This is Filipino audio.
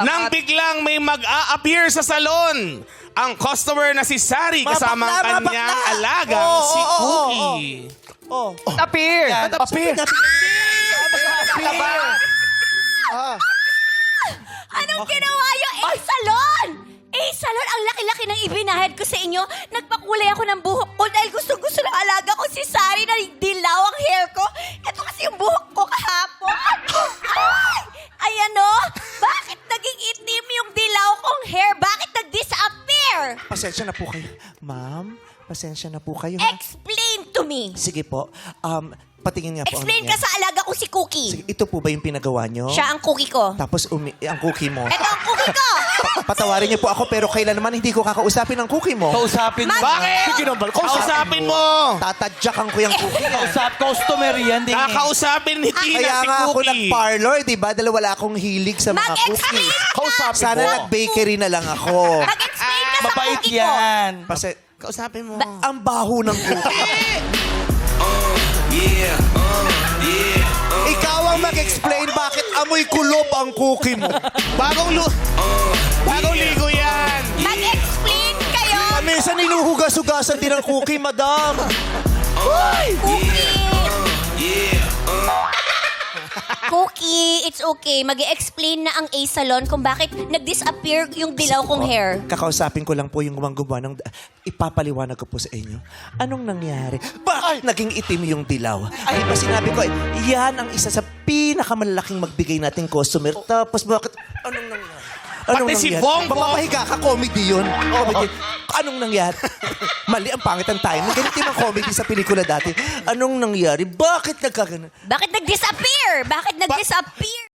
Nang biglang may mag-a-appear sa salon. Ang customer na si Sari kasama ang kanyang alagang si Cookie. Tapir! Tapir! Anong ginawa yung A-Salon? A-Salon, ang laki-laki ng ibinahid ko sa inyo. Nagpakulay ako ng buhok ko dahil gusto-gusto ng alaga ko si Sari na dilaw ang hair ko. Ito kasi yung buhok ko kahapon. Ay! Ayan o! Bakit naging itim yung dilaw kong hair? Bakit nag-disappear? Pasensya na po kayo. Ma'am, pasensya na po kayo. Explain to me. Sige po. Patingin nga po. Explain ka sa alaga ko si Cookie. Sige, ito po ba yung pinagawa nyo? Siya ang cookie ko. Tapos ang cookie mo. Ito ang cookie ko! Patawarin niyo po ako pero kailan naman hindi ko kakausapin ang cookie mo. Kausapin mo. Bakit? Kausapin mo! Tatadyakan ko yung cookie. Customer yan. Di Kakausapin ni Tina Kaya si nga ako Cookie. nag-parlor, di ba? Dahil wala akong hilig sa mga Mag-explain cookies. Kausapin Sana mo. nag-bakery na lang ako. Mag-explain ka sa Mabait cookie ko. yan. Kausapin mo. Ang baho ng cookie. Ikaw ang mag-explain bakit amoy kulob ang cookie mo. Bagong ligo yan. Mag-explain kayo. Minsan niluhugas-hugasan din ang cookie, madam. Cookie. Cookie, it's okay. Mag-explain na ang A-Salon kung bakit nag-disappear yung dilaw kong hair. Kakausapin ko lang po yung gumagawa ng... Ipapaliwanag ko po sa inyo. Anong nangyari? Bakit naging itim yung dilaw? Ay, ba sinabi ko, yan ang isa sa pinakamalaking magbigay nating customer. Tapos bakit... Anong nangyari? Pati si Bongbong. Mapapahiga ka, comedy yun. Comedy. Anong nangyari? Mali, ang pangit ang timing. Ganito yung comedy sa pelikula dati. Anong nangyari? Bakit nagkaganon? Bakit nag-disappear? Bakit nag-disappear?